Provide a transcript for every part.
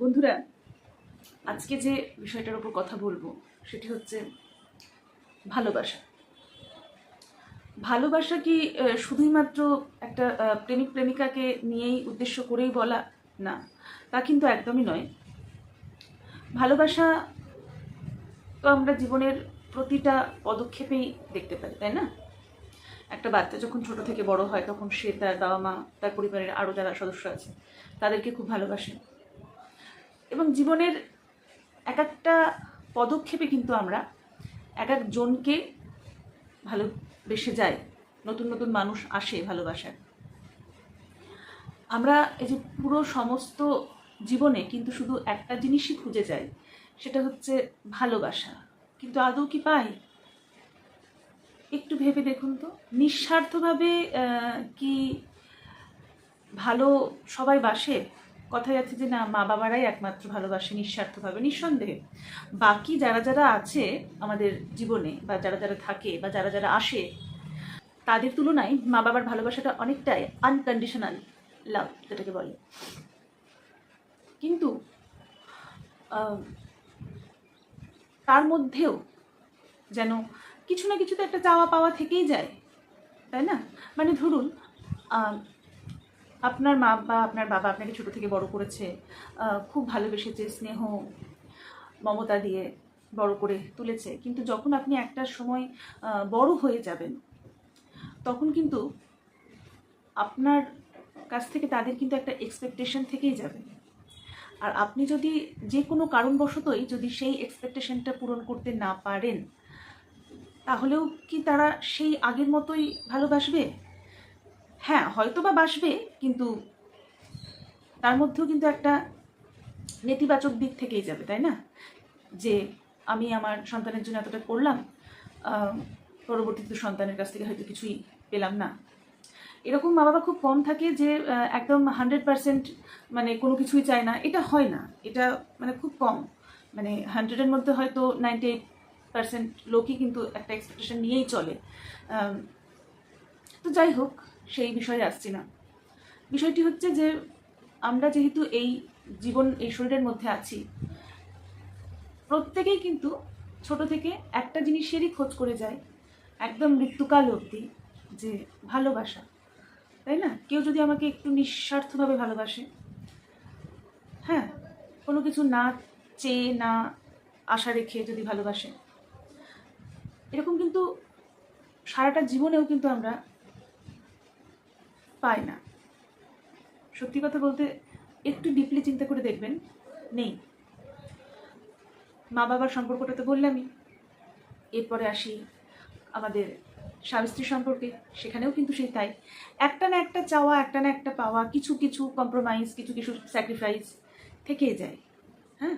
বন্ধুরা, আজকে যে বিষয়টার উপর কথা বলবো সেটি হচ্ছে ভালোবাসা। ভালোবাসা কি শুধুই মাত্র একটা প্রেমিক প্রেমিকাকে নিয়েই উদ্দেশ্য করেই বলা? না, তা কিন্তু একদমই নয়। ভালোবাসা তো আমরা জীবনের প্রতিটা পদক্ষেপেই দেখতে পাই, তাই না? একটা বাচ্চা যখন ছোট থেকে বড় হয় তখন সে তার বাবা মা, তার পরিবারের আরও যারা সদস্য আছে তাদেরকে খুব ভালোবাসে, এবং জীবনের এক একটা পদক্ষেপে কিন্তু আমরা এক একজনকে ভালোবেসে যাই। নতুন নতুন মানুষ আসে ভালোবাসার। আমরা এই যে পুরো সমস্ত জীবনে কিন্তু শুধু একটা জিনিসই খুঁজে যাই, সেটা হচ্ছে ভালোবাসা। কিন্তু আদৌ কি পাই? একটু ভেবে দেখুন তো, নিঃস্বার্থভাবে কি ভালো সবাই বাসে? কথায় আছে যে না, মা বাবারাই একমাত্র ভালোবাসে নিঃস্বার্থভাবে। নিঃসন্দেহে বাকি যারা যারা আছে আমাদের জীবনে, বা যারা যারা থাকে, বা যারা যারা আসে, তাদের তুলনায় মা বাবার ভালোবাসাটা অনেকটাই আনকন্ডিশনাল লাভ যেটাকে বলে। কিন্তু তার মধ্যেও যেন কিছু না কিছু তো একটা চাওয়া পাওয়া থেকেই যায়, তাই না? মানে ধরুন, আপনার মা বা আপনার বাবা আপনাকে ছোট থেকে বড় করেছে, খুব ভালোবেসেছে, স্নেহ মমতা দিয়ে বড় করে তুলেছে। কিন্তু যখন আপনি একটা সময় বড় হয়ে যাবেন, তখন কিন্তু আপনার কাছ থেকে তাদের কিন্তু একটা এক্সপেকটেশন থেকেই যাবে। আর আপনি যদি যে কোনো কারণবশতই যদি সেই এক্সপেকটেশনটা পূরণ করতে না পারেন, তাহলেও কি তারা সেই আগের মতোই ভালোবাসবে? হ্যাঁ, হয়তো বা বাসবে, কিন্তু তার মধ্যেও কিন্তু একটা নেতিবাচক দিক থেকেই যাবে, তাই না? যে আমি আমার সন্তানের জন্য এতটা করলাম, পরবর্তীতে সন্তানের কাছ থেকে হয়তো কিছুই পেলাম না। এরকম মা বাবা খুব কম থাকে যে একদম 100% মানে কোনো কিছুই চায় না। এটা হয় না, এটা মানে খুব কম। মানে 100-এর মধ্যে হয়তো 98% লোকই কিন্তু একটা এক্সপেকটেশন নিয়েই চলে। তো যাই হোক, সেই বিষয়ে আসছি না। বিষয়টি হচ্ছে যে আমরা যেহেতু এই জীবন, এই শরীরের মধ্যে আছি, প্রত্যেকেই কিন্তু ছোট থেকে একটা জিনিসেরই খোঁজ করে যায় একদম মৃত্যুকাল অবধি, যে ভালোবাসা, তাই না? কেউ যদি আমাকে একটু নিঃস্বার্থভাবে ভালোবাসে, হ্যাঁ, কোনো কিছু না চেয়ে, না আশা রেখে যদি ভালোবাসে, এরকম কিন্তু সারাটা জীবনেও কিন্তু আমরা পাই না। সত্যি কথা বলতে, একটু ডিপলি চিন্তা করে দেখবেন, নেই। মা বাবার সম্পর্কটা তো বললামই। এরপরে আসি আমাদের স্বামী স্ত্রী সম্পর্কে, সেখানেও কিন্তু সেই তাই। একটা না একটা চাওয়া, একটা না একটা পাওয়া, কিছু কিছু কম্প্রোমাইজ, কিছু কিছু স্যাক্রিফাইস থেকেই যায়। হ্যাঁ,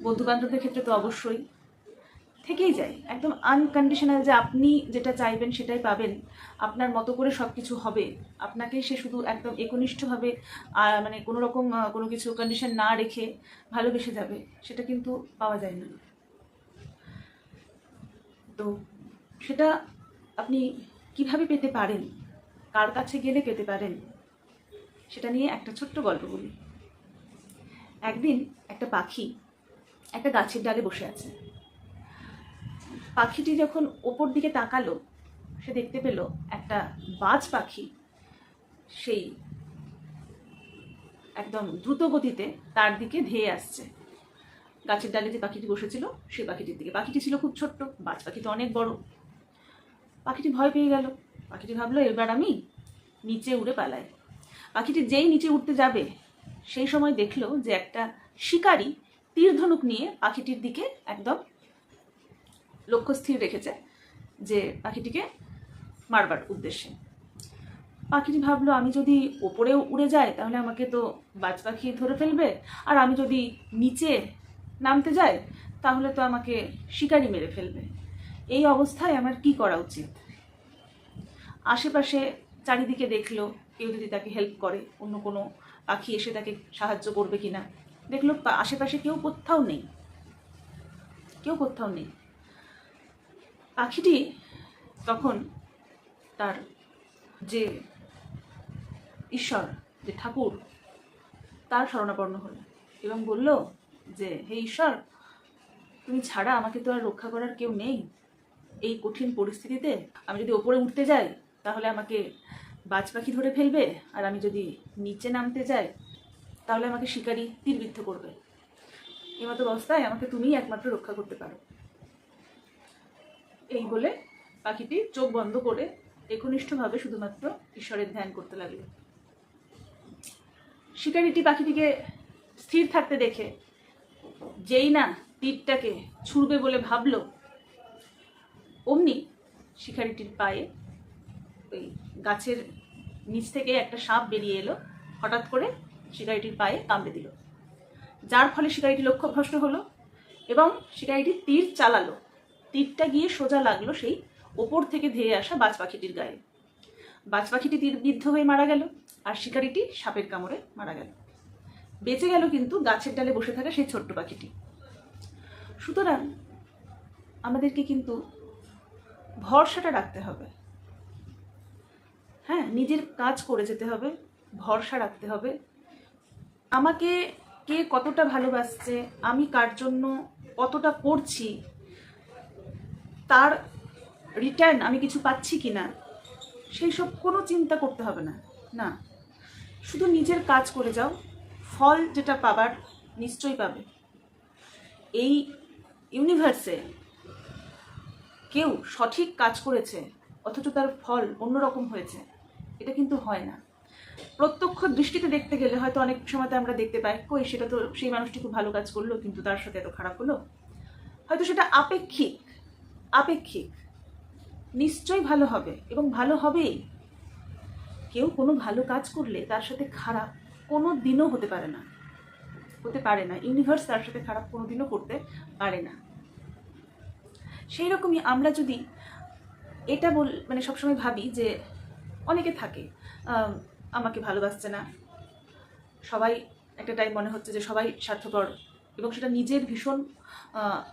বন্ধু বান্ধবদের ক্ষেত্রে তো অবশ্যই থেকেই যায়। একদম আনকন্ডিশনাল যে আপনি যেটা চাইবেন সেটাই পাবেন, আপনার মতো করে সব কিছু হবে, আপনাকেই সে শুধু একদম একনিষ্ঠভাবে মানে কোনো রকম কোনো কিছু কন্ডিশন না রেখে ভালোবেসে যাবে, সেটা কিন্তু পাওয়া যায় না। তো সেটা আপনি কিভাবে পেতে পারেন, কার কাছে গেলে পেতে পারেন, সেটা নিয়ে একটা ছোট্ট গল্প বলি। একদিন একটা পাখি একটা গাছের ডালে বসে আছে। পাখিটি যখন ওপর দিকে তাকালো, সে দেখতে পেল একটা বাজ পাখি সেই একদম দ্রুত গতিতে তার দিকে ধেয়ে আসছে। গাছের ডালে যে পাখিটি বসেছিল সেই পাখিটির দিকে। পাখিটি ছিল খুব ছোট্ট, বাজ পাখি তো অনেক বড়। পাখিটি ভয় পেয়ে গেল। পাখিটি ভাবলো এবার আমি নিচে উড়ে পালাই। পাখিটি যেই নিচে উঠতে যাবে, সেই সময় দেখলো যে একটা শিকারী তীর ধনুক নিয়ে পাখিটির দিকে একদম লক্ষ্য স্থির রেখেছে, যে পাখিটিকে মারবার উদ্দেশ্যে। পাখিটি ভাবলো আমি যদি ওপরেও উড়ে যাই তাহলে আমাকে তো বাজ পাখি ধরে ফেলবে, আর আমি যদি নিচে নামতে যাই তাহলে তো আমাকে শিকারি মেরে ফেলবে। এই অবস্থায় আমার কি করা উচিত? আশেপাশে চারিদিকে দেখলো কেউ যদি তাকে হেল্প করে, অন্য কোনো পাখি এসে তাকে সাহায্য করবে কিনা। দেখলো আশেপাশে কেউ কোথাও নেই, কেউ কোথাও নেই। পাখিটি তখন তার যে ঈশ্বর, যে ঠাকুর, তার শরণাপন্ন হলো। এবং বলল যে হে ঈশ্বর, তুমি ছাড়া আমাকে তো আর রক্ষা করার কেউ নেই। এই কঠিন পরিস্থিতিতে আমি যদি ওপরে উঠতে যাই তাহলে আমাকে বাজ পাখি ধরে ফেলবে, আর আমি যদি নিচে নামতে যাই তাহলে আমাকে শিকারী তীরবিদ্ধ করবে। এমতো অবস্থায় আমাকে তুমিই একমাত্র রক্ষা করতে পারো। এই বলে পাখিটি চোখ বন্ধ করে একনিষ্ঠভাবে শুধুমাত্র ঈশ্বরের ধ্যান করতে লাগলো। শিকারীটি পাখিটিকে স্থির থাকতে দেখে যেই না তীরটাকে ছুড়বে বলে ভাবলো, অমনি শিকারীটির পায়ে ওই গাছের নিচ থেকে একটা সাপ বেরিয়ে এলো, হঠাৎ করে শিকারীটির পায়ে কামড়ে দিল, যার ফলে শিকারীটি লক্ষ্যভ্রষ্ট হলো এবং শিকারীটি তীর চালালো। তীরটা গিয়ে সোজা লাগলো সেই ওপর থেকে ধেয়ে আসা বাজ পাখিটির গায়ে। বাজ পাখিটি তীরবিদ্ধ হয়ে মারা গেল, আর শিকারীটি সাপের কামড়ে মারা গেল। বেঁচে গেল কিন্তু গাছের ডালে বসে থাকা সেই ছোট্ট পাখিটি। সুতরাং আমাদেরকে কিন্তু ভরসাটা রাখতে হবে। হ্যাঁ, নিজের কাজ করে যেতে হবে, ভরসা রাখতে হবে। আমাকে কে কতটা ভালোবাসছে, আমি কার জন্য কতটা করছি, তার রিটার্ন আমি কিছু পাচ্ছি কি না, সেই সব কোনো চিন্তা করতে হবে না। না, শুধু নিজের কাজ করে যাও, ফল যেটা পাবার নিশ্চয়ই পাবে। এই ইউনিভার্সে কেউ সঠিক কাজ করেছে অথচ তার ফল অন্যরকম হয়েছে, এটা কিন্তু হয় না। প্রত্যক্ষ দৃষ্টিতে দেখতে গেলে হয়তো অনেক সময়তে আমরা দেখতে পাই, কই সেটা তো সেই মানুষটি খুব ভালো কাজ করলো কিন্তু তার সাথে এত খারাপ হলো। হয়তো সেটা আপেক্ষিক, নিশ্চয়ই ভালো হবে এবং ভালো হবেই। কেউ কোনো ভালো কাজ করলে তার সাথে খারাপ কোনো দিনও হতে পারে না। ইউনিভার্স তার সাথে খারাপ কোনো দিনও করতে পারে না। সেই রকমই আমরা যদি এটা মানে সবসময় ভাবি যে অনেকে থাকে আমাকে ভালোবাসছে না, সবাই একটা টাইম মনে হচ্ছে যে সবাই স্বার্থপর, এবং সেটা নিজের ভীষণ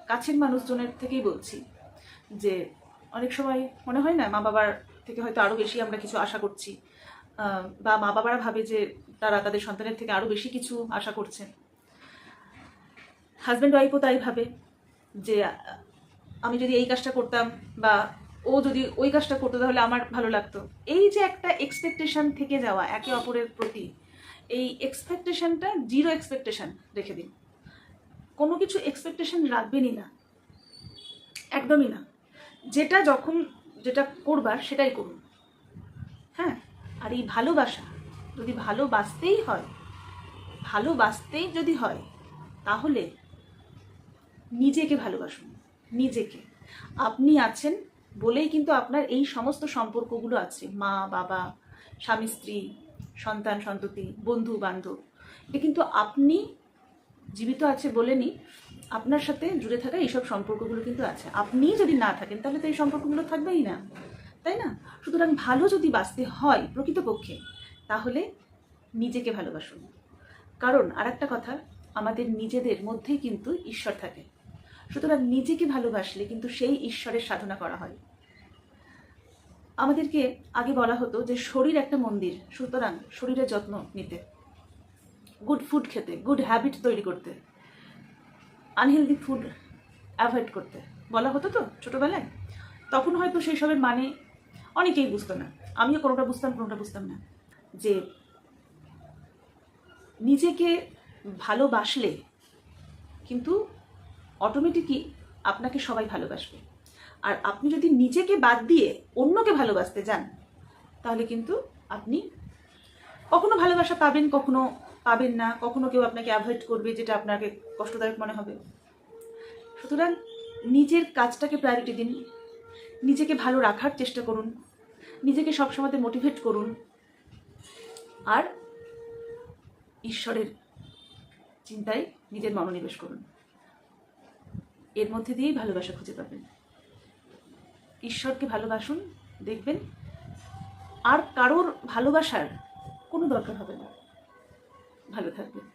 কাছের মানুষজনের থেকেই বলছি যে অনেক সময় মনে হয় না মা বাবার থেকে হয়তো আরও বেশি আমরা কিছু আশা করছি, বা মা বাবারা ভাবে যে তারা তাদের সন্তানের থেকে আরও বেশি কিছু আশা করছে। হাজব্যান্ড ওয়াইফও তাই ভাবে যে আমি যদি এই কাজটা করতাম বা ও যদি ওই কাজটা করতো তাহলে আমার ভালো লাগতো। এই যে একটা এক্সপেকটেশন থেকে যাওয়া একে অপরের প্রতি, এই এক্সপেকটেশনটা জিরো এক্সপেকটেশন রেখে দিন। কোনো কিছু এক্সপেকটেশন রাখবেনই না, একদমই না। যেটা করবার সেটাই করুন। হ্যাঁ, আর এই ভালোবাসা যদি ভালোবাসতেই যদি হয় তাহলে নিজেকে ভালোবাসুন। নিজেকে, আপনি আছেন বলেই কিন্তু আপনার এই সমস্ত সম্পর্কগুলো আছে, মা বাবা, স্বামী স্ত্রী, সন্তান সন্ততি, বন্ধু বান্ধব, এটা কিন্তু আপনি জীবিত আছে বলেনি আপনার সাথে জুড়ে থাকা এইসব সম্পর্কগুলো কিন্তু আছে। আপনি যদি না থাকেন তাহলে তো এই সম্পর্কগুলো থাকবেই না, তাই না? সুতরাং ভালো যদি বাঁচতে হয় প্রকৃতপক্ষে তাহলে নিজেকে ভালোবাসুন। কারণ আর একটা কথা, আমাদের নিজেদের মধ্যেই কিন্তু ঈশ্বর থাকে। সুতরাং নিজেকে ভালোবাসলে কিন্তু সেই ঈশ্বরের সাধনা করা হয়। আমাদেরকে আগে বলা হতো যে শরীর একটা মন্দির, সুতরাং শরীরের যত্ন নিতে, গুড ফুড খেতে, গুড হ্যাবিট তৈরি করতে, আনহেলদি ফুড অ্যাভয়েড করতে বলা হতো তো ছোটোবেলায়। তখন হয়তো সেই সবের মানে অনেকেই বুঝতো না, আমিও কোনোটা বুঝতাম না, যে নিজেকে ভালোবাসলে কিন্তু অটোমেটিকই আপনাকে সবাই ভালোবাসবে। আর আপনি যদি নিজেকে বাদ দিয়ে অন্যকে ভালোবাসতে যান তাহলে কিন্তু আপনি কখনো ভালোবাসা পাবেন, কখনো পাবেন না, কখনো কেউ আপনাকে অ্যাভয়েড করবে যেটা আপনাকে কষ্টদায়ক মনে হবে। সুতরাং নিজের কাজটাকে প্রায়োরিটি দিন, নিজেকে ভালো রাখার চেষ্টা করুন, নিজেকে সবসময় মোটিভেট করুন, আর ঈশ্বরের চিন্তায় নিজের মনোনিবেশ করুন। এর মধ্যে দিয়েই ভালোবাসা খুঁজে পাবেন। ঈশ্বরকে ভালোবাসুন, দেখবেন আর কারোর ভালোবাসার কোনো দরকার হবে না। ভালো থাকবেন।